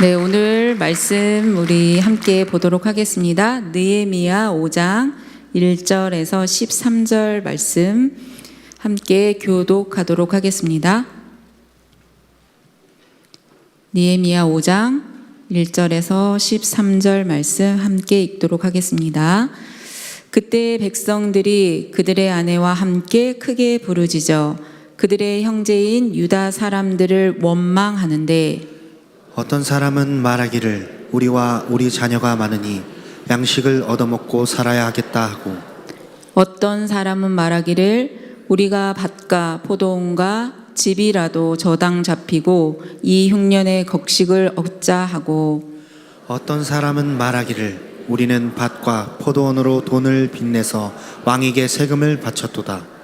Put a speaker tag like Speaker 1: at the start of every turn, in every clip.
Speaker 1: 네, 오늘 말씀 우리 함께 보도록 하겠습니다. 느헤미야 5장 1절에서 13절 말씀 함께 교독하도록 하겠습니다. 느헤미야 5장 1절에서 13절 말씀 함께 읽도록 하겠습니다. 그때 백성들이 그들의 아내와 함께 크게 부르짖어 그들의 형제인 유다 사람들을 원망하는데
Speaker 2: 어떤 사람은 말하기를 우리와 우리 자녀가 많으니 양식을 얻어먹고 살아야 하겠다 하고,
Speaker 1: 어떤 사람은 말하기를 우리가 밭과 포도원과 집이라도 저당 잡히고 이 흉년의 곡식을 얻자 하고,
Speaker 2: 어떤 사람은 말하기를 우리는 밭과 포도원으로 돈을 빚내서 왕에게 세금을 바쳤도다.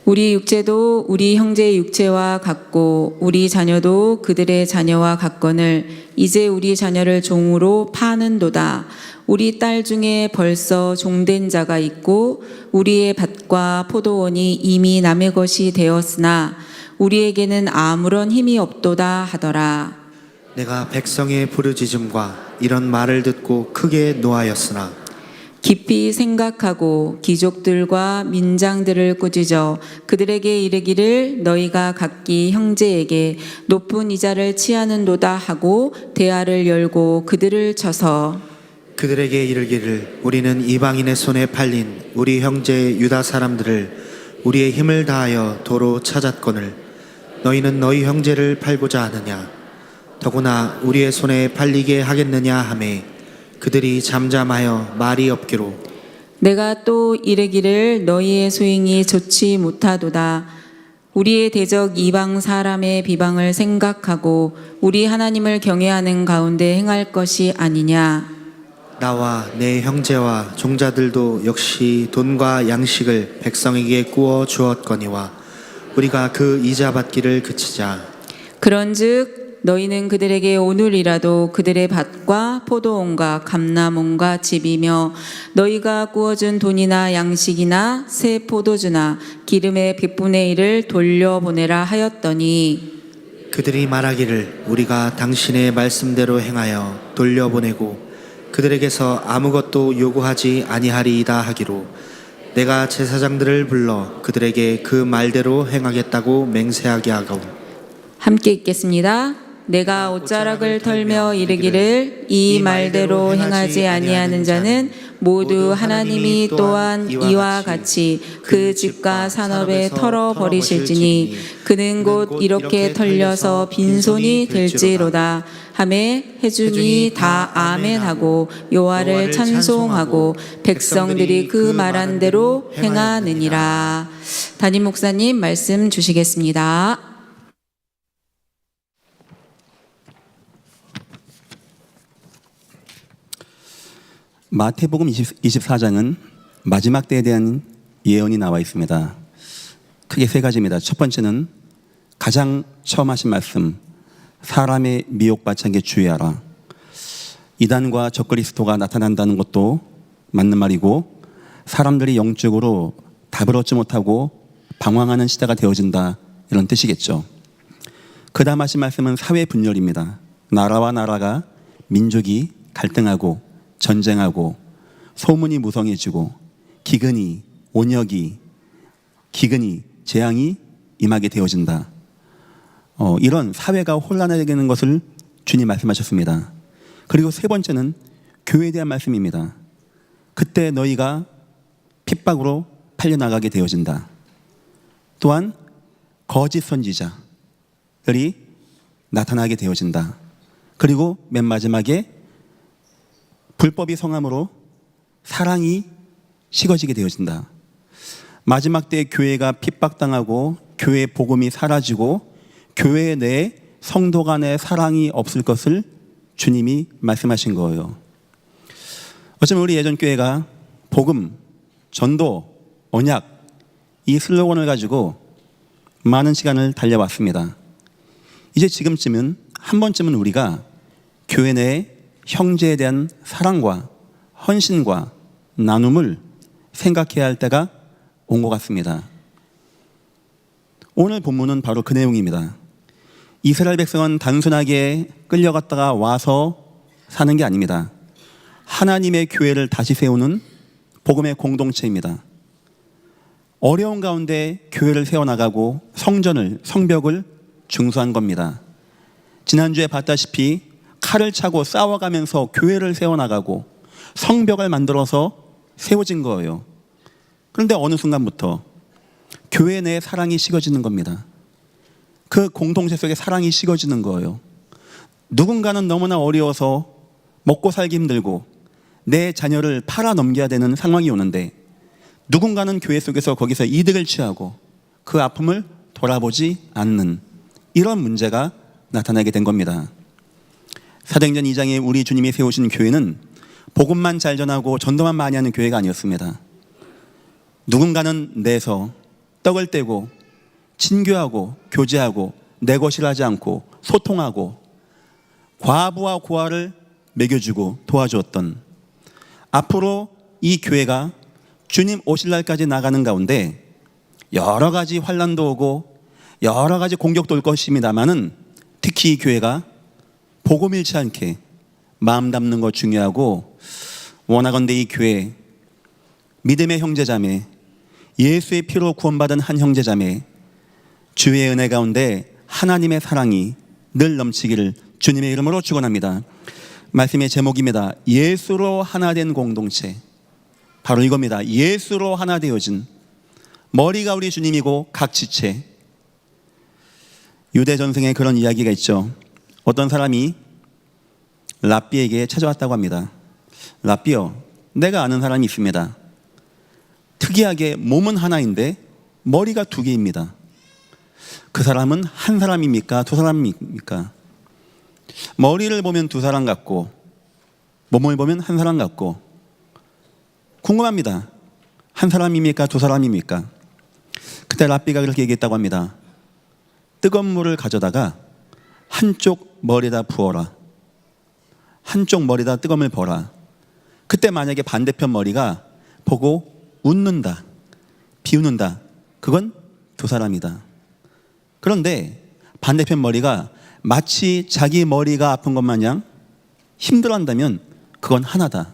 Speaker 1: 우리 육체도 우리 형제의 육체와 같고 우리 자녀도 그들의 자녀와 같거늘 이제 우리 자녀를 종으로 파는도다. 우리 딸 중에 벌써 종된 자가 있고 우리의 밭과 포도원이 이미 남의 것이 되었으나 우리에게는 아무런 힘이 없도다 하더라.
Speaker 2: 내가 백성의 부르짖음과 이런 말을 듣고 크게 노하였으나
Speaker 1: 깊이 생각하고 귀족들과 민장들을 꾸짖어 그들에게 이르기를 너희가 각기 형제에게 높은 이자를 치하는도다 하고 대화를 열고 그들을 쳐서
Speaker 2: 그들에게 이르기를 우리는 이방인의 손에 팔린 우리 형제 유다 사람들을 우리의 힘을 다하여 도로 찾았거늘 너희는 너희 형제를 팔고자 하느냐? 더구나 우리의 손에 팔리게 하겠느냐 하매 그들이 잠잠하여 말이 없기로
Speaker 1: 내가 또 이르기를 너희의 소행이 좋지 못하도다. 우리의 대적 이방 사람의 비방을 생각하고 우리 하나님을 경외하는 가운데 행할 것이 아니냐.
Speaker 2: 나와 내 형제와 종자들도 역시 돈과 양식을 백성에게 구워 주었거니와 우리가 그 이자 받기를 그치자.
Speaker 1: 그런즉 너희는 그들에게 오늘이라도 그들의 밭과 포도원과 감람원과 집이며 너희가 구워준 돈이나 양식이나 새 포도주나 기름의 100분의 1을 돌려보내라 하였더니
Speaker 2: 그들이 말하기를 우리가 당신의 말씀대로 행하여 돌려보내고 그들에게서 아무것도 요구하지 아니하리이다 하기로 내가 제사장들을 불러 그들에게 그 말대로 행하겠다고 맹세하게 하고
Speaker 1: 함께 읽겠습니다. 내가 옷자락을 털며 이르기를 이 말대로 행하지 아니하는 자는 모두 하나님이 또한 이와 같이 그 집과 산업에 털어버리실지니 그는 곧 이렇게 털려서 빈손이 될지로다 하매 회중이 다 아멘하고 여호와를 찬송하고 백성들이 그 말한 대로 행하느니라. 담임 목사님 말씀 주시겠습니다.
Speaker 3: 마태복음 24장은 마지막 때에 대한 예언이 나와 있습니다. 크게 세 가지입니다. 첫 번째는 가장 처음 하신 말씀, 사람의 미혹받지 않게 주의하라. 이단과 적그리스도가 나타난다는 것도 맞는 말이고 사람들이 영적으로 답을 얻지 못하고 방황하는 시대가 되어진다, 이런 뜻이겠죠. 그 다음 하신 말씀은 사회 분열입니다. 나라와 나라가, 민족이 갈등하고 전쟁하고 소문이 무성해지고 기근이, 온역이, 기근이, 재앙이 임하게 되어진다. 이런 사회가 혼란하게 되는 것을 주님 말씀하셨습니다. 그리고 세 번째는 교회에 대한 말씀입니다. 그때 너희가 핍박으로 팔려나가게 되어진다. 또한 거짓 선지자들이 나타나게 되어진다. 그리고 맨 마지막에 불법이 성함으로 사랑이 식어지게 되어진다. 마지막 때에 교회가 핍박당하고 교회의 복음이 사라지고 교회 내에 성도 간의 사랑이 없을 것을 주님이 말씀하신 거예요. 어쩌면 우리 예전 교회가 복음, 전도, 언약, 이 슬로건을 가지고 많은 시간을 달려왔습니다. 이제 지금쯤은 한 번쯤은 우리가 교회 내에 형제에 대한 사랑과 헌신과 나눔을 생각해야 할 때가 온 것 같습니다. 오늘 본문은 바로 그 내용입니다. 이스라엘 백성은 단순하게 끌려갔다가 와서 사는 게 아닙니다. 하나님의 교회를 다시 세우는 복음의 공동체입니다. 어려운 가운데 교회를 세워나가고 성벽을 중수한 겁니다. 지난주에 봤다시피 칼을 차고 싸워가면서 교회를 세워나가고 성벽을 만들어서 세워진 거예요. 그런데 어느 순간부터 교회 내에 사랑이 식어지는 겁니다. 그 공동체 속에 사랑이 식어지는 거예요. 누군가는 너무나 어려워서 먹고 살기 힘들고 내 자녀를 팔아 넘겨야 되는 상황이 오는데 누군가는 교회 속에서 거기서 이득을 취하고 그 아픔을 돌아보지 않는 이런 문제가 나타나게 된 겁니다. 사도행전 2장에 우리 주님이 세우신 교회는 복음만 잘 전하고 전도만 많이 하는 교회가 아니었습니다. 누군가는 내서 떡을 떼고 친교하고 교제하고 내것이라 하지 않고 소통하고 과부와 고아를 먹여주고 도와주었던, 앞으로 이 교회가 주님 오실 날까지 나가는 가운데 여러 가지 환난도 오고 여러 가지 공격도 올 것입니다만은 특히 이 교회가 복음 잃지 않게 마음 담는 거 중요하고, 원하건대 이 교회 믿음의 형제자매, 예수의 피로 구원받은 한 형제자매, 주의 은혜 가운데 하나님의 사랑이 늘 넘치기를 주님의 이름으로 축원합니다. 말씀의 제목입니다. 예수로 하나 된 공동체. 바로 이겁니다. 예수로 하나 되어진, 머리가 우리 주님이고 각 지체. 유대 전승에 그런 이야기가 있죠. 어떤 사람이 랍비에게 찾아왔다고 합니다. 랍비요, 내가 아는 사람이 있습니다. 특이하게 몸은 하나인데 머리가 두 개입니다. 그 사람은 한 사람입니까? 두 사람입니까? 머리를 보면 두 사람 같고 몸을 보면 한 사람 같고, 궁금합니다. 한 사람입니까? 두 사람입니까? 그때 랍비가 그렇게 얘기했다고 합니다. 뜨거운 물을 가져다가 한쪽 머리에다 부어라. 한쪽 머리에다 뜨거운 물 버라. 그때 만약에 반대편 머리가 보고 웃는다, 비웃는다, 그건 두 사람이다. 그런데 반대편 머리가 마치 자기 머리가 아픈 것 마냥 힘들어한다면 그건 하나다.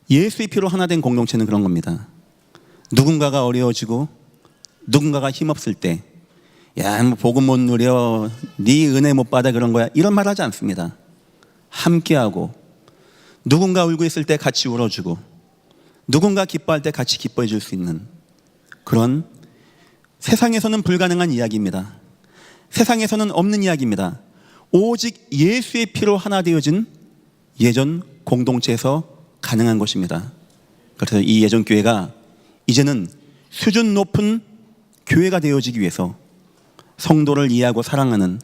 Speaker 3: 예수의 피로 하나 된 공동체는 그런 겁니다. 누군가가 어려워지고 누군가가 힘없을 때, 야, 뭐 복음 못 누려, 네 은혜 못 받아, 그런 거야, 이런 말 하지 않습니다. 함께하고, 누군가 울고 있을 때 같이 울어주고, 누군가 기뻐할 때 같이 기뻐해 줄 수 있는 그런, 세상에서는 불가능한 이야기입니다. 세상에서는 없는 이야기입니다. 오직 예수의 피로 하나 되어진 예전 공동체에서 가능한 것입니다. 그래서 이 예전 교회가 이제는 수준 높은 교회가 되어지기 위해서 성도를 이해하고 사랑하는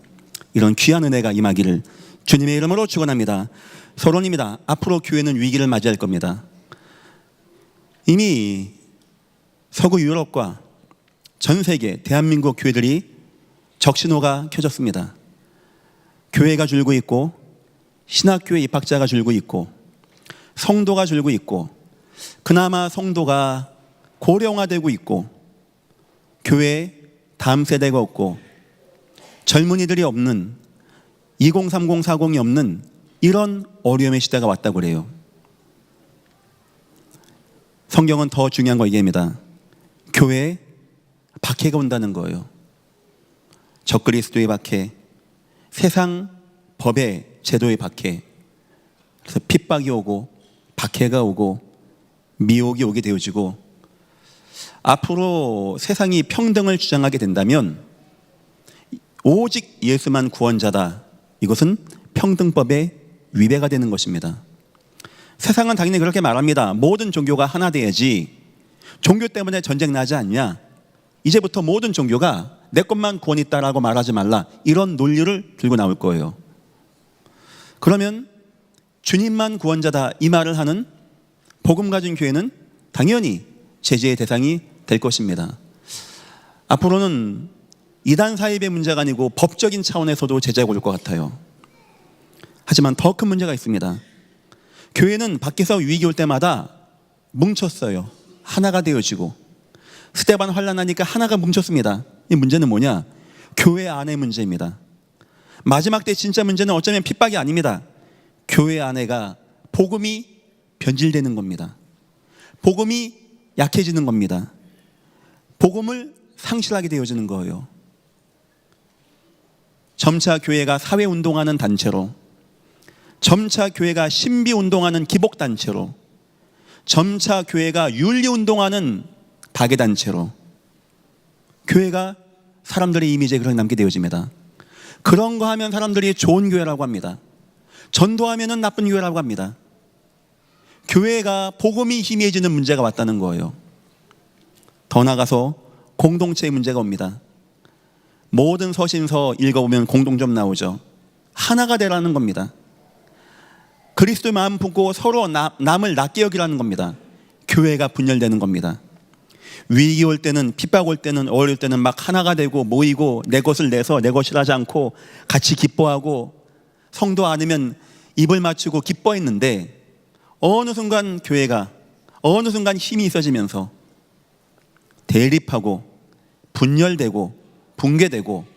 Speaker 3: 이런 귀한 은혜가 임하기를 주님의 이름으로 축원합니다. 서론입니다. 앞으로 교회는 위기를 맞이할 겁니다. 이미 서구 유럽과 전 세계 대한민국 교회들이 적신호가 켜졌습니다. 교회가 줄고 있고, 신학교의 입학자가 줄고 있고, 성도가 줄고 있고, 그나마 성도가 고령화되고 있고, 교회에 다음 세대가 없고, 젊은이들이 없는, 2030, 40이 없는 이런 어려움의 시대가 왔다고 그래요. 성경은 더 중요한 거 얘기합니다. 교회에 박해가 온다는 거예요. 적그리스도의 박해, 세상 법의 제도의 박해, 그래서 핍박이 오고 박해가 오고 미혹이 오게 되어지고, 앞으로 세상이 평등을 주장하게 된다면 오직 예수만 구원자다, 이것은 평등법의 위배가 되는 것입니다. 세상은 당연히 그렇게 말합니다. 모든 종교가 하나 돼야지, 종교 때문에 전쟁 나지 않냐, 이제부터 모든 종교가 내 것만 구원 있다라고 말하지 말라, 이런 논리를 들고 나올 거예요. 그러면 주님만 구원자다 이 말을 하는 복음 가진 교회는 당연히 제재의 대상이 될 것입니다. 앞으로는 이단 사입의 문제가 아니고 법적인 차원에서도 제재가 올 것 같아요. 하지만 더 큰 문제가 있습니다. 교회는 밖에서 위기 올 때마다 뭉쳤어요. 하나가 되어지고, 스데반 환란하니까 하나가 뭉쳤습니다. 이 문제는 뭐냐? 교회 안의 문제입니다. 마지막 때 진짜 문제는 어쩌면 핍박이 아닙니다. 교회 안에가 복음이 변질되는 겁니다. 복음이 약해지는 겁니다. 복음을 상실하게 되어지는 거예요. 점차 교회가 사회운동하는 단체로, 점차 교회가 신비운동하는 기복단체로, 점차 교회가 윤리운동하는 박애단체로 교회가 사람들의 이미지에 그렇게 남게 되어집니다. 그런 거 하면 사람들이 좋은 교회라고 합니다. 전도하면 나쁜 교회라고 합니다. 교회가 복음이 희미해지는 문제가 왔다는 거예요. 더 나아가서 공동체의 문제가 옵니다. 모든 서신서 읽어보면 공통점 나오죠. 하나가 되라는 겁니다. 그리스도의 마음 품고 서로 남을 낫게 여기라는 겁니다. 교회가 분열되는 겁니다. 위기 올 때는, 핍박 올 때는, 어려울 때는 막 하나가 되고 모이고 내 것을 내서 내 것이라지 않고 같이 기뻐하고 성도 안으면 입을 맞추고 기뻐했는데, 어느 순간 교회가 어느 순간 힘이 있어지면서 대립하고 분열되고 붕괴되고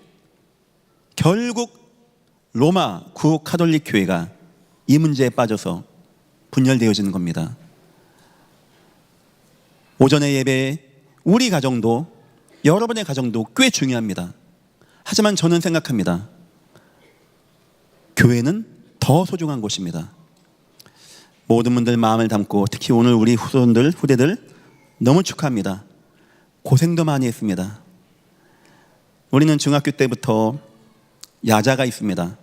Speaker 3: 결국 로마 구카톨릭 교회가 이 문제에 빠져서 분열되어지는 겁니다. 오전의 예배에 우리 가정도, 여러분의 가정도 꽤 중요합니다. 하지만 저는 생각합니다. 교회는 더 소중한 곳입니다. 모든 분들 마음을 담고, 특히 오늘 우리 후대들 너무 축하합니다. 고생도 많이 했습니다. 우리는 중학교 때부터 야자가 있습니다.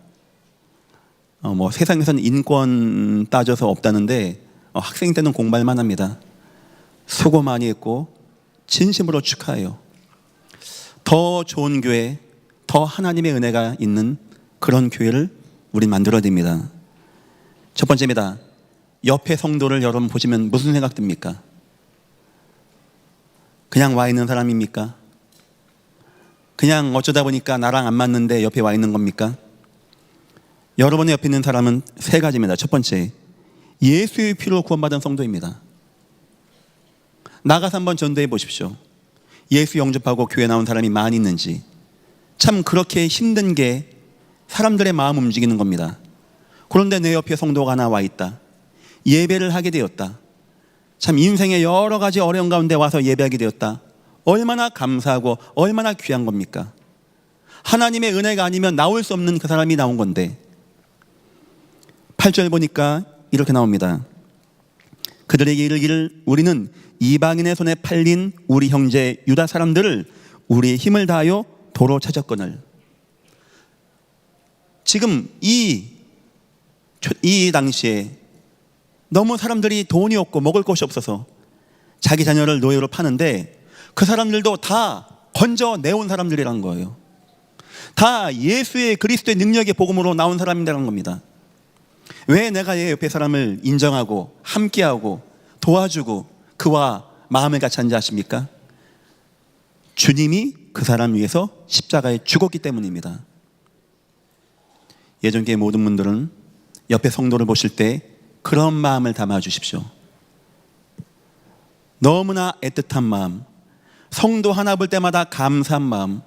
Speaker 3: 세상에서는 인권 따져서 없다는데 학생 때는 공부할만 합니다. 수고 많이 했고 진심으로 축하해요. 더 좋은 교회, 더 하나님의 은혜가 있는 그런 교회를 우린 만들어야 됩니다. 첫 번째입니다. 옆에 성도를 여러분 보시면 무슨 생각 듭니까? 그냥 와 있는 사람입니까? 그냥 어쩌다 보니까 나랑 안 맞는데 옆에 와 있는 겁니까? 여러분의 옆에 있는 사람은 세 가지입니다. 첫 번째, 예수의 피로 구원받은 성도입니다. 나가서 한번 전도해 보십시오. 예수 영접하고 교회 나온 사람이 많이 있는지. 참 그렇게 힘든 게 사람들의 마음 움직이는 겁니다. 그런데 내 옆에 성도가 하나 와 있다. 예배를 하게 되었다. 참 인생의 여러 가지 어려운 가운데 와서 예배하게 되었다. 얼마나 감사하고 얼마나 귀한 겁니까? 하나님의 은혜가 아니면 나올 수 없는 그 사람이 나온 건데, 8절 보니까 이렇게 나옵니다. 그들에게 이르기를 우리는 이방인의 손에 팔린 우리 형제 유다 사람들을 우리의 힘을 다하여 도로 찾았거늘. 지금 이 당시에 너무 사람들이 돈이 없고 먹을 것이 없어서 자기 자녀를 노예로 파는데, 그 사람들도 다 건져내온 사람들이라는 거예요. 다 예수의 그리스도의 능력의 복음으로 나온 사람이라는 겁니다. 왜 내가 얘 옆에 사람을 인정하고 함께하고 도와주고 그와 마음을 같이 한지 아십니까? 주님이 그 사람 위해서 십자가에 죽었기 때문입니다. 예전교회 모든 분들은 옆에 성도를 보실 때 그런 마음을 담아 주십시오. 너무나 애틋한 마음, 성도 하나 볼 때마다 감사한 마음,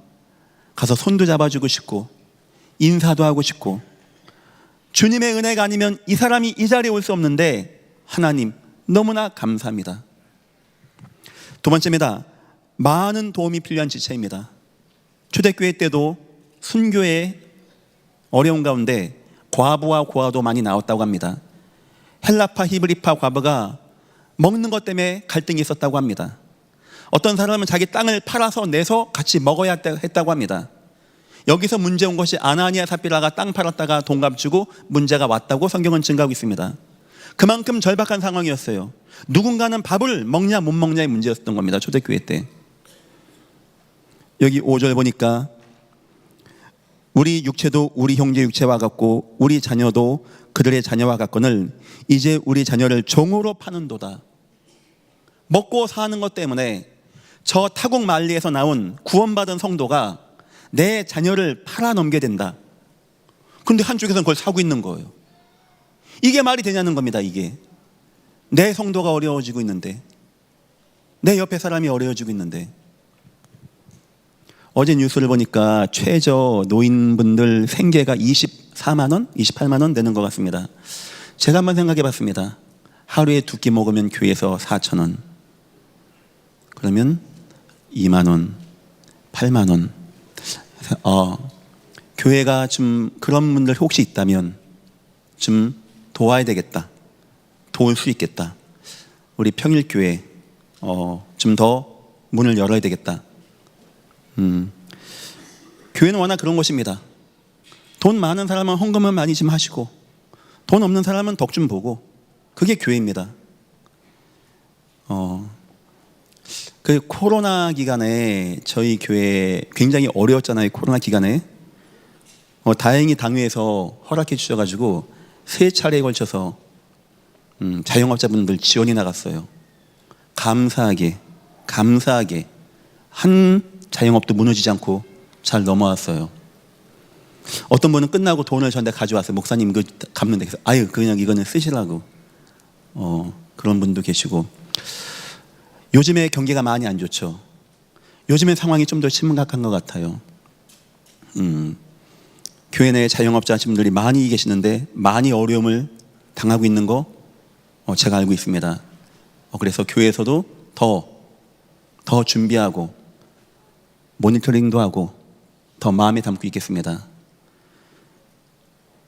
Speaker 3: 가서 손도 잡아주고 싶고 인사도 하고 싶고, 주님의 은혜가 아니면 이 사람이 이 자리에 올 수 없는데 하나님 너무나 감사합니다. 두 번째입니다. 많은 도움이 필요한 지체입니다. 초대교회 때도 순교의 어려운 가운데 과부와 고아도 많이 나왔다고 합니다. 헬라파 히브리파 과부가 먹는 것 때문에 갈등이 있었다고 합니다. 어떤 사람은 자기 땅을 팔아서 내서 같이 먹어야 했다고 합니다. 여기서 문제 온 것이 아나니아 삽비라가 땅 팔았다가 돈 갚주고 문제가 왔다고 성경은 증가하고 있습니다. 그만큼 절박한 상황이었어요. 누군가는 밥을 먹냐 못 먹냐의 문제였던 겁니다. 초대교회 때. 여기 5절 보니까 우리 육체도 우리 형제 육체와 같고 우리 자녀도 그들의 자녀와 같거늘 이제 우리 자녀를 종으로 파는도다. 먹고 사는 것 때문에 저 타국 만리에서 나온 구원받은 성도가 내 자녀를 팔아넘게 된다. 근데 한쪽에서는 그걸 사고 있는 거예요. 이게 말이 되냐는 겁니다. 이게 내 성도가 어려워지고 있는데, 내 옆에 사람이 어려워지고 있는데, 어제 뉴스를 보니까 최저 노인분들 생계가 24만 원, 28만 원 되는 것 같습니다. 제가 한번 생각해 봤습니다. 하루에 2끼 먹으면 교회에서 4천 원. 그러면 2만 원, 8만 원. 교회가 좀 그런 분들 혹시 있다면 좀 도와야 되겠다. 도울 수 있겠다. 우리 평일교회 좀 더 문을 열어야 되겠다. 교회는 워낙 그런 곳입니다. 돈 많은 사람은 헌금은 많이 좀 하시고 돈 없는 사람은 덕 좀 보고, 그게 교회입니다. 그 코로나 기간에 저희 교회 굉장히 어려웠잖아요. 코로나 기간에 다행히 당회에서 허락해 주셔가지고 3차례에 걸쳐서 자영업자분들 지원이 나갔어요. 감사하게 한 자영업도 무너지지 않고 잘 넘어왔어요. 어떤 분은 끝나고 돈을 저한테 가져왔어요. 목사님 이거 갚는데. 그래서 아유 그냥 이거는 쓰시라고. 그런 분도 계시고. 요즘에 경기가 많이 안 좋죠. 요즘에 상황이 좀 더 심각한 것 같아요. 교회 내 자영업자분들이 많이 계시는데 많이 어려움을 당하고 있는 거 제가 알고 있습니다. 그래서 교회에서도 더 준비하고 모니터링도 하고 더 마음에 담고 있겠습니다.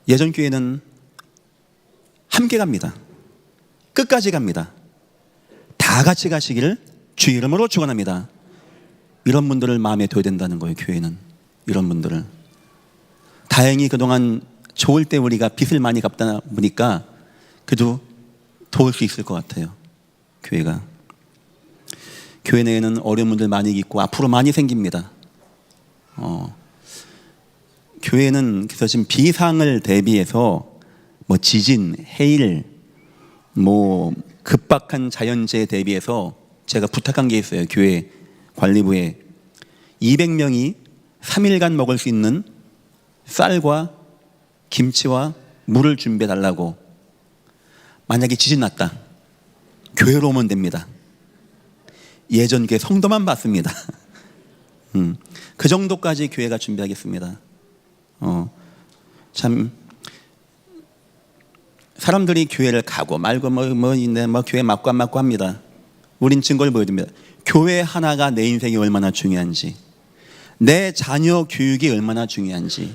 Speaker 3: 예전 교회는 함께 갑니다. 끝까지 갑니다. 다 같이 가시기를 주 이름으로 축원합니다. 이런 분들을 마음에 둬야 된다는 거예요. 교회는 이런 분들을. 다행히 그동안 좋을 때 우리가 빚을 많이 갚다 보니까 그래도 도울 수 있을 것 같아요. 교회가. 교회 내에는 어려운 분들 많이 있고 앞으로 많이 생깁니다. 교회는 그래서 지금 비상을 대비해서 뭐 지진, 해일, 뭐 급박한 자연재해 대비해서 제가 부탁한 게 있어요. 교회 관리부에 200명이 3일간 먹을 수 있는 쌀과 김치와 물을 준비해 달라고. 만약에 지진 났다, 교회로 오면 됩니다. 예전 교회 성도만 받습니다. 그 정도까지 교회가 준비하겠습니다. 참 사람들이 교회를 가고 말고 뭐 교회 맞고 안 맞고 합니다. 우린 증거를 보여줍니다. 교회 하나가 내 인생이 얼마나 중요한지, 내 자녀 교육이 얼마나 중요한지,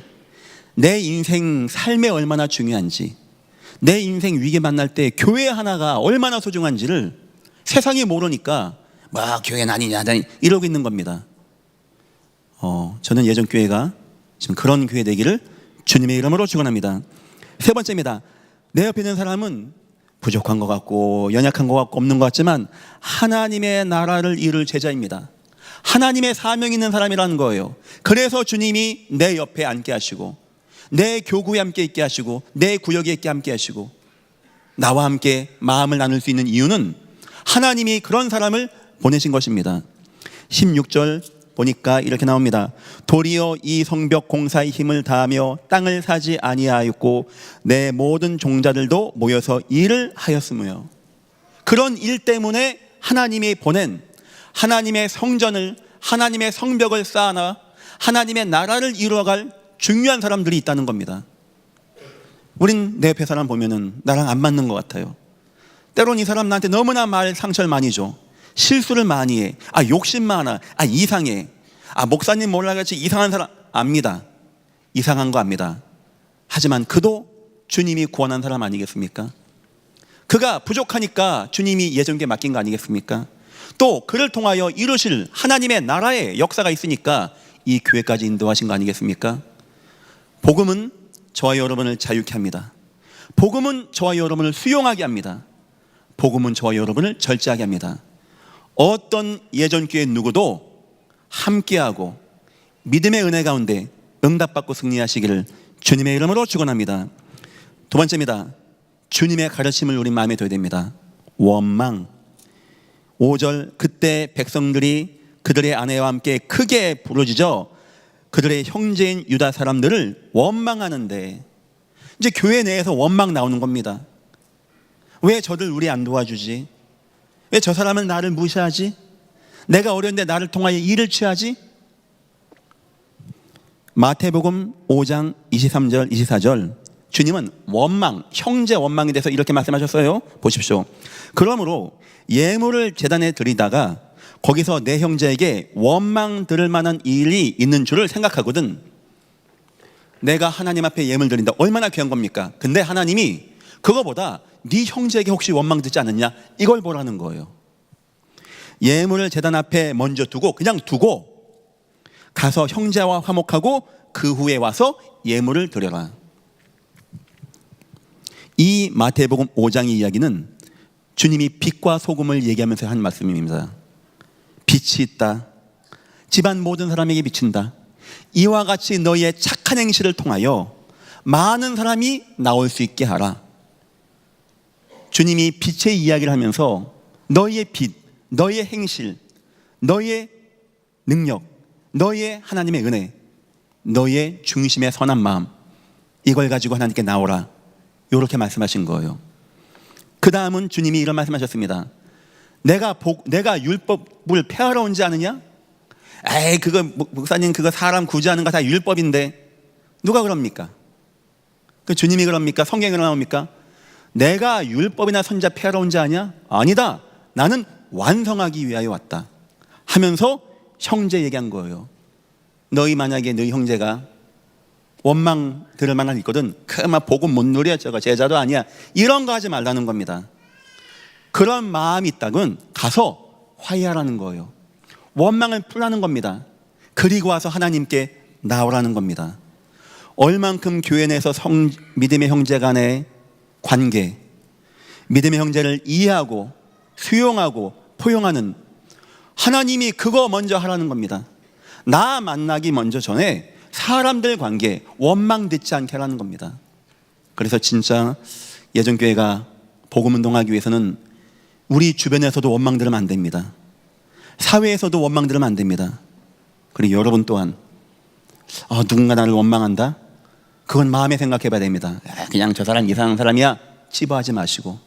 Speaker 3: 내 인생 삶에 얼마나 중요한지, 내 인생 위기 만날 때 교회 하나가 얼마나 소중한지를 세상이 모르니까 막 교회는 아니냐 이러고 있는 겁니다. 저는 예전 교회가 지금 그런 교회 되기를 주님의 이름으로 축원합니다. 세 번째입니다. 내 옆에 있는 사람은 부족한 것 같고 연약한 것 같고 없는 것 같지만 하나님의 나라를 이룰 제자입니다. 하나님의 사명이 있는 사람이라는 거예요. 그래서 주님이 내 옆에 앉게 하시고 내 교구에 함께 있게 하시고 내 구역에 있게 함께 하시고 나와 함께 마음을 나눌 수 있는 이유는 하나님이 그런 사람을 보내신 것입니다. 16절 보니까 이렇게 나옵니다. 도리어 이 성벽 공사의 힘을 다하며 땅을 사지 아니하였고 내 모든 종자들도 모여서 일을 하였으며. 그런 일 때문에 하나님이 보낸 하나님의 성전을, 하나님의 성벽을 쌓아나 하나님의 나라를 이루어갈 중요한 사람들이 있다는 겁니다. 우린 내 옆에 사람 보면은 나랑 안 맞는 것 같아요. 때론 이 사람 나한테 너무나 말 상처를 많이 줘. 실수를 많이 해. 욕심 많아. 이상해. 목사님 몰라같이 이상한 사람 압니다. 이상한 거 압니다. 하지만 그도 주님이 구원한 사람 아니겠습니까? 그가 부족하니까 주님이 예전께 맡긴 거 아니겠습니까? 또 그를 통하여 이루실 하나님의 나라의 역사가 있으니까 이 교회까지 인도하신 거 아니겠습니까? 복음은 저와 여러분을 자유케 합니다. 복음은 저와 여러분을 수용하게 합니다. 복음은 저와 여러분을 절제하게 합니다. 어떤 예전 교회 누구도 함께하고 믿음의 은혜 가운데 응답받고 승리하시기를 주님의 이름으로 축원합니다. 두 번째입니다. 주님의 가르침을 우리 마음에 둬야 됩니다. 원망. 5절 그때 백성들이 그들의 아내와 함께 크게 부르짖어 그들의 형제인 유다 사람들을 원망하는데, 이제 교회 내에서 원망 나오는 겁니다. 왜 저들 우리 안 도와주지? 왜 저 사람은 나를 무시하지? 내가 어려운데 나를 통하여 일을 취하지? 마태복음 5장 23절 24절 주님은 원망, 형제 원망에 대해서 이렇게 말씀하셨어요. 보십시오. 그러므로 예물을 제단에 드리다가 거기서 내 형제에게 원망 들을 만한 일이 있는 줄을 생각하거든. 내가 하나님 앞에 예물 드린다. 얼마나 귀한 겁니까? 근데 하나님이 그거보다 네 형제에게 혹시 원망 듣지 않느냐? 이걸 보라는 거예요. 예물을 제단 앞에 먼저 두고 그냥 두고 가서 형제와 화목하고 그 후에 와서 예물을 드려라. 이 마태복음 5장의 이야기는 주님이 빛과 소금을 얘기하면서 한 말씀입니다. 빛이 있다. 집안 모든 사람에게 비친다. 이와 같이 너희의 착한 행실을 통하여 많은 사람이 나올 수 있게 하라. 주님이 빛의 이야기를 하면서 너희의 빛, 너희의 행실, 너희의 능력, 너희의 하나님의 은혜, 너희의 중심의 선한 마음, 이걸 가지고 하나님께 나오라. 이렇게 말씀하신 거예요. 그 다음은 주님이 이런 말씀하셨습니다. 내가 율법을 폐하러 온지 아느냐? 에이, 그거 목사님, 그거 사람 구제하는 거 다 율법인데 누가 그럽니까? 그 주님이 그럽니까? 성경에 나옵니까? 내가 율법이나 선자 폐하러 온지 아냐? 아니다. 나는 완성하기 위하여 왔다 하면서 형제 얘기한 거예요. 너희 만약에 너희 형제가 원망 들을 만한 일 있거든. 그만 복음 못 누려, 저거 제자도 아니야, 이런 거 하지 말라는 겁니다. 그런 마음이 있다면 가서 화해하라는 거예요. 원망을 풀라는 겁니다. 그리고 와서 하나님께 나오라는 겁니다. 얼만큼 교회 내에서 믿음의 형제 간의 관계, 믿음의 형제를 이해하고 수용하고 포용하는, 하나님이 그거 먼저 하라는 겁니다. 나 만나기 먼저 전에 사람들 관계 원망 듣지 않게 하라는 겁니다. 그래서 진짜 예전교회가 복음운동하기 위해서는 우리 주변에서도 원망 들으면 안 됩니다. 사회에서도 원망 들으면 안 됩니다. 그리고 여러분 또한 누군가 나를 원망한다? 그건 마음에 생각해 봐야 됩니다. 그냥 저 사람 이상한 사람이야, 찝어하지 마시고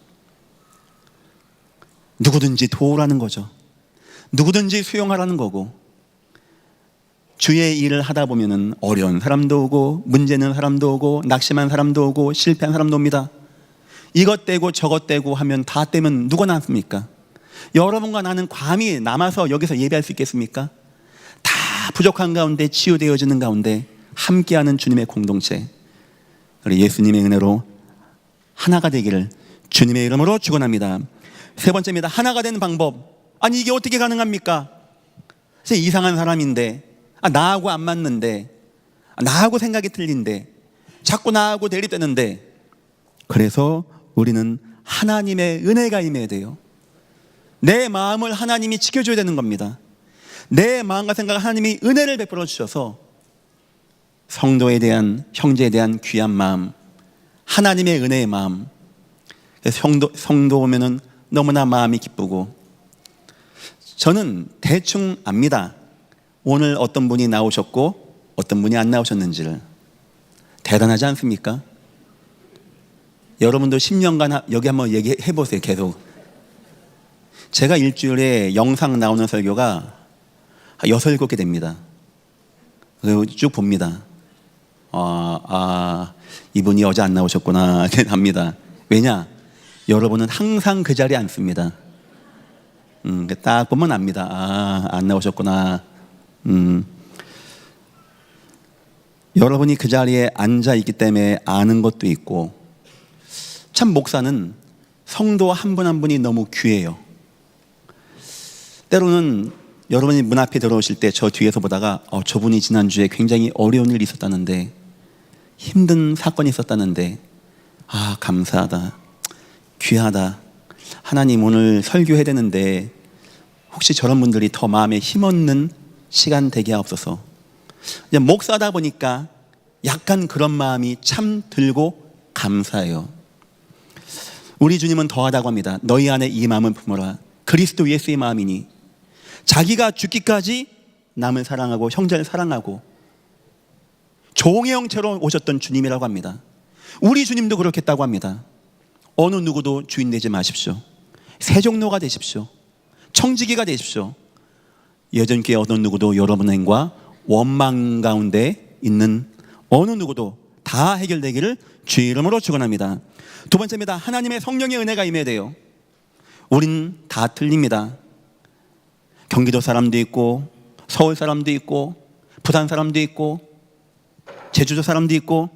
Speaker 3: 누구든지 도우라는 거죠. 누구든지 수용하라는 거고, 주의 일을 하다 보면은 어려운 사람도 오고 문제 있는 사람도 오고 낙심한 사람도 오고 실패한 사람도 옵니다. 이것 떼고 저것 떼고 하면 다 떼면 누가 남습니까? 여러분과 나는 감히 남아서 여기서 예배할 수 있겠습니까? 다 부족한 가운데 치유되어지는 가운데 함께하는 주님의 공동체, 우리 예수님의 은혜로 하나가 되기를 주님의 이름으로 축원합니다. 세 번째입니다. 하나가 되는 방법. 아니 이게 어떻게 가능합니까? 이상한 사람인데, 나하고 안 맞는데, 나하고 생각이 틀린데, 자꾸 나하고 대립되는데, 그래서 우리는 하나님의 은혜가 임해야 돼요. 내 마음을 하나님이 지켜줘야 되는 겁니다. 내 마음과 생각을 하나님이 은혜를 베풀어 주셔서 성도에 대한, 형제에 대한 귀한 마음, 하나님의 은혜의 마음. 성도 오면은 너무나 마음이 기쁘고, 저는 대충 압니다. 오늘 어떤 분이 나오셨고 어떤 분이 안 나오셨는지를. 대단하지 않습니까? 여러분도 10년간 여기 한번 얘기해 보세요. 계속 제가 일주일에 영상 나오는 설교가 6, 7개 됩니다. 그리고 쭉 봅니다. 이분이 어제 안 나오셨구나 이렇게 합니다. 왜냐? 여러분은 항상 그 자리에 앉습니다. 딱 보면 압니다. 안 나오셨구나. 여러분이 그 자리에 앉아 있기 때문에 아는 것도 있고, 참 목사는 성도 한 분 한 분이 너무 귀해요. 때로는 여러분이 문 앞에 들어오실 때 저 뒤에서 보다가 저분이 지난주에 굉장히 어려운 일이 있었다는데, 힘든 사건이 있었다는데, 감사하다, 귀하다, 하나님 오늘 설교해야 되는데 혹시 저런 분들이 더 마음에 힘없는 시간 되게 하옵소서. 목사다 보니까 약간 그런 마음이 참 들고 감사해요. 우리 주님은 더하다고 합니다. 너희 안에 이 마음을 품어라. 그리스도 예수의 마음이니. 자기가 죽기까지 남을 사랑하고 형제를 사랑하고 종의 형체로 오셨던 주님이라고 합니다. 우리 주님도 그렇게 했다고 합니다. 어느 누구도 주인 되지 마십시오. 세종로가 되십시오. 청지기가 되십시오. 예전께 어느 누구도 여러분과 원망 가운데 있는 어느 누구도 다 해결되기를 주의 이름으로 축원합니다. 두 번째입니다. 하나님의 성령의 은혜가 임해야 돼요. 우린 다 틀립니다. 경기도 사람도 있고 서울 사람도 있고 부산 사람도 있고 제주도 사람도 있고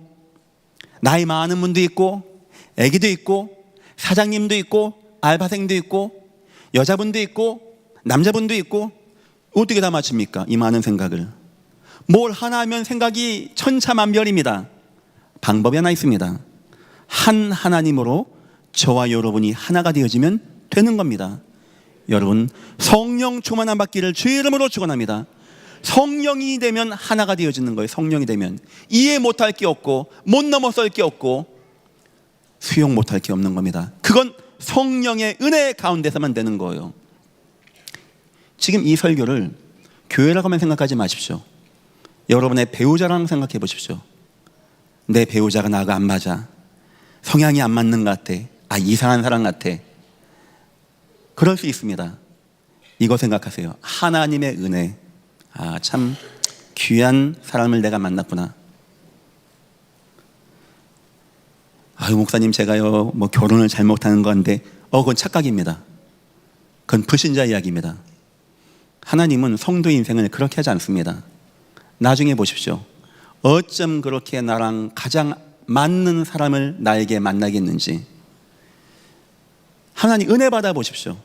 Speaker 3: 나이 많은 분도 있고 애기도 있고 사장님도 있고 알바생도 있고 여자분도 있고 남자분도 있고 어떻게 다 맞춥니까? 이 많은 생각을. 뭘 하나 하면 생각이 천차만별입니다. 방법이 하나 있습니다. 한 하나님으로 저와 여러분이 하나가 되어지면 되는 겁니다. 여러분 성령 충만함 받기를 주의 이름으로 축원합니다. 성령이 되면 하나가 되어지는 거예요. 성령이 되면 이해 못할 게 없고 못 넘어설 게 없고 수용 못할 게 없는 겁니다. 그건 성령의 은혜 가운데서만 되는 거예요. 지금 이 설교를 교회라고만 생각하지 마십시오. 여러분의 배우자라고 생각해 보십시오. 내 배우자가 나하고 안 맞아. 성향이 안 맞는 것 같아. 이상한 사람 같아. 그럴 수 있습니다. 이거 생각하세요. 하나님의 은혜. 참 귀한 사람을 내가 만났구나. 목사님 제가요 결혼을 잘못하는 건데 그건 착각입니다. 그건 불신자 이야기입니다. 하나님은 성도의 인생을 그렇게 하지 않습니다. 나중에 보십시오. 어쩜 그렇게 나랑 가장 맞는 사람을 나에게 만나겠는지. 하나님 은혜 받아 보십시오.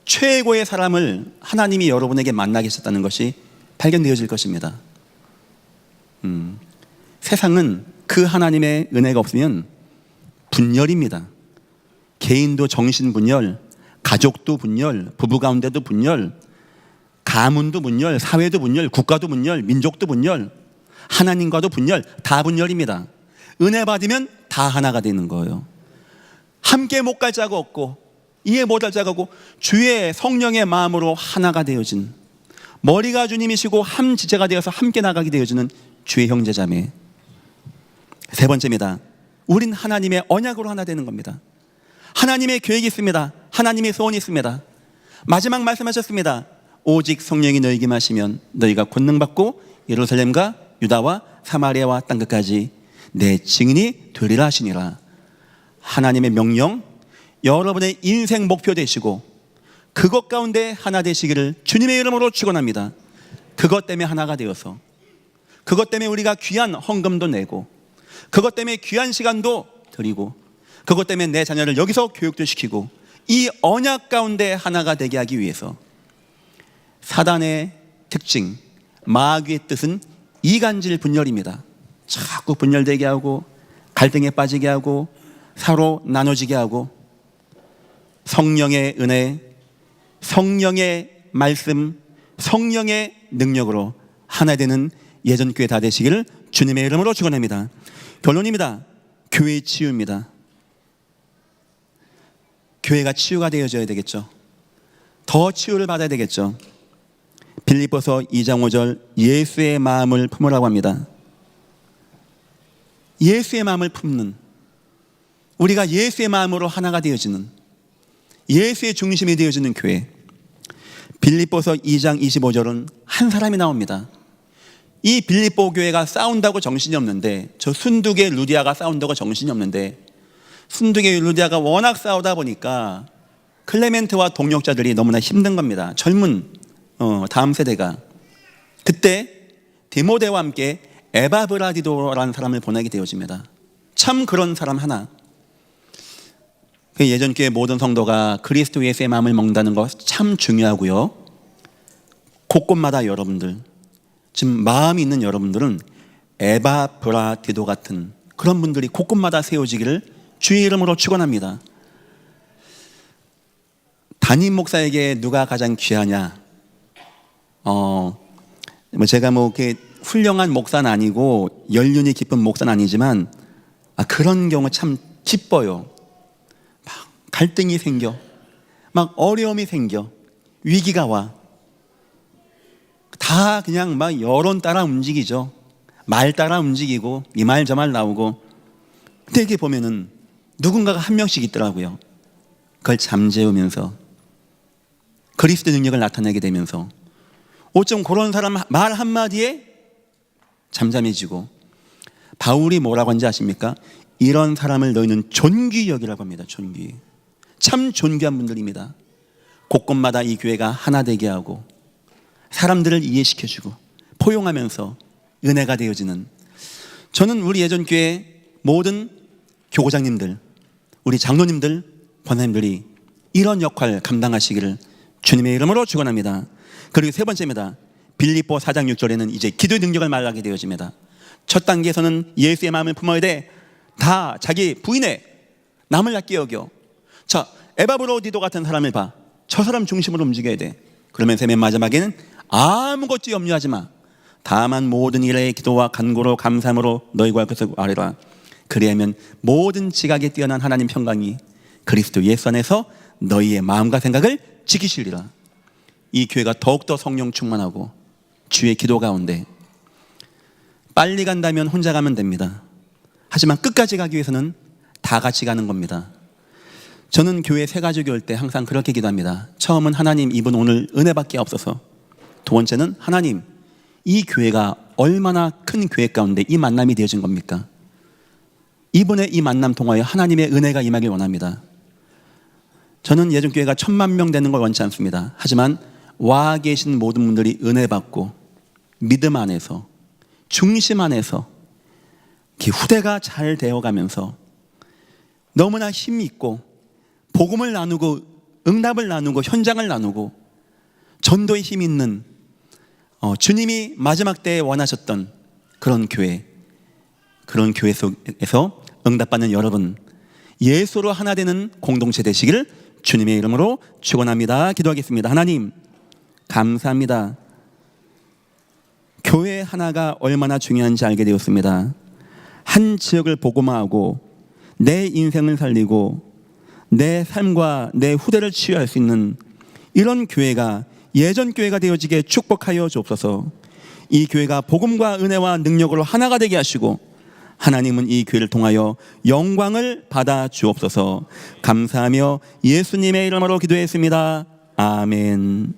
Speaker 3: 최고의 사람을 하나님이 여러분에게 만나게 하셨다는 것이 발견되어질 것입니다. 세상은 그 하나님의 은혜가 없으면 분열입니다. 개인도 정신분열, 가족도 분열, 부부 가운데도 분열, 가문도 분열, 사회도 분열, 국가도 분열, 민족도 분열, 하나님과도 분열, 다 분열입니다. 은혜 받으면 다 하나가 되는 거예요. 함께 못 갈 자가 없고 이해 못할 자가 없고 주의 성령의 마음으로 하나가 되어진, 머리가 주님이시고 한 지체가 되어서 함께 나가게 되어지는 주의 형제자매. 세 번째입니다. 우린 하나님의 언약으로 하나 되는 겁니다. 하나님의 계획이 있습니다. 하나님의 소원이 있습니다. 마지막 말씀하셨습니다. 오직 성령이 너희에게 임하시면 너희가 권능받고 예루살렘과 유다와 사마리아와 땅끝까지 내 증인이 되리라 하시니라. 하나님의 명령, 여러분의 인생 목표 되시고 그것 가운데 하나 되시기를 주님의 이름으로 축원합니다. 그것 때문에 하나가 되어서, 그것 때문에 우리가 귀한 헌금도 내고, 그것 때문에 귀한 시간도 드리고, 그것 때문에 내 자녀를 여기서 교육도 시키고, 이 언약 가운데 하나가 되게 하기 위해서 사단의 특징, 마귀의 뜻은 이간질 분열입니다. 자꾸 분열되게 하고 갈등에 빠지게 하고 서로 나눠지게 하고, 성령의 은혜, 성령의 말씀, 성령의 능력으로 하나 되는 예전교회 다 되시기를 주님의 이름으로 축원합니다. 결론입니다. 교회의 치유입니다. 교회가 치유가 되어져야 되겠죠. 더 치유를 받아야 되겠죠. 빌립보서 2장 5절 예수의 마음을 품으라고 합니다. 예수의 마음을 품는, 우리가 예수의 마음으로 하나가 되어지는, 예수의 중심이 되어지는 교회. 빌립보서 2장 25절은 한 사람이 나옵니다. 이 빌립보 교회가 싸운다고 정신이 없는데, 저 순두계 루디아가 싸운다고 정신이 없는데, 순두계 루디아가 워낙 싸우다 보니까 클레멘트와 동역자들이 너무나 힘든 겁니다. 젊은 다음 세대가. 그때 디모데와 함께 에바브라디도라는 사람을 보내게 되어집니다. 참 그런 사람 하나. 예전 교회 모든 성도가 그리스도 예수의 마음을 먹는다는 것 참 중요하고요. 곳곳마다 여러분들, 지금 마음이 있는 여러분들은 에바브라디도 같은 그런 분들이 곳곳마다 세워지기를 주의 이름으로 축원합니다. 담임 목사에게 누가 가장 귀하냐? 제가 이렇게 훌륭한 목사는 아니고 연륜이 깊은 목사는 아니지만 그런 경우 참 기뻐요. 막 갈등이 생겨, 막 어려움이 생겨, 위기가 와. 다 그냥 막 여론 따라 움직이죠. 말 따라 움직이고 이 말 저 말 나오고. 근데 이렇게 보면은 누군가가 한 명씩 있더라고요. 그걸 잠재우면서 그리스도의 능력을 나타내게 되면서 어쩜 그런 사람 말 한마디에 잠잠해지고 바울이 뭐라고 한지 아십니까? 이런 사람을 너희는 존귀히 여기라고 합니다. 존귀히. 참 존귀한 분들입니다. 곳곳마다 이 교회가 하나 되게 하고 사람들을 이해시켜주고 포용하면서 은혜가 되어지는, 저는 우리 예전교회 모든 교구장님들, 우리 장로님들, 권사님들이 이런 역할 감당하시기를 주님의 이름으로 축원합니다. 그리고 세 번째입니다. 빌립보 4장 6절에는 이제 기도의 능력을 말하게 되어집니다. 첫 단계에서는 예수의 마음을 품어야 돼. 다 자기 부인의 남을 낮게 여겨. 자, 에바브로디도 같은 사람을 봐. 저 사람 중심으로 움직여야 돼. 그러면서 맨 마지막에는 아무것도 염려하지 마. 다만 모든 일에 기도와 간구로 감사함으로 너희와 그것을 아뢰라. 그리하면 모든 지각에 뛰어난 하나님 평강이 그리스도 예수 안에서 너희의 마음과 생각을 지키시리라. 이 교회가 더욱더 성령 충만하고 주의 기도 가운데, 빨리 간다면 혼자 가면 됩니다. 하지만 끝까지 가기 위해서는 다 같이 가는 겁니다. 저는 교회 새 가족이 올 때 항상 그렇게 기도합니다. 처음은 하나님, 이분 오늘 은혜밖에 없어서. 두 번째는 하나님, 이 교회가 얼마나 큰 교회 가운데 이 만남이 되어진 겁니까? 이분의 이 만남 통하여 하나님의 은혜가 임하길 원합니다. 저는 예전 교회가 1000만 명 되는 걸 원치 않습니다. 하지만 와 계신 모든 분들이 은혜 받고 믿음 안에서, 중심 안에서 후대가 잘 되어가면서 너무나 힘이 있고 복음을 나누고 응답을 나누고 현장을 나누고 전도에 힘 있는, 주님이 마지막 때에 원하셨던 그런 교회, 그런 교회 속에서 응답받는 여러분, 예수로 하나 되는 공동체 되시기를 주님의 이름으로 축원합니다. 기도하겠습니다. 하나님, 감사합니다. 교회 하나가 얼마나 중요한지 알게 되었습니다. 한 지역을 복음화하고 내 인생을 살리고 내 삶과 내 후대를 치유할 수 있는 이런 교회가 예전 교회가 되어지게 축복하여 주옵소서. 이 교회가 복음과 은혜와 능력으로 하나가 되게 하시고 하나님은 이 교회를 통하여 영광을 받아 주옵소서. 감사하며 예수님의 이름으로 기도했습니다. 아멘.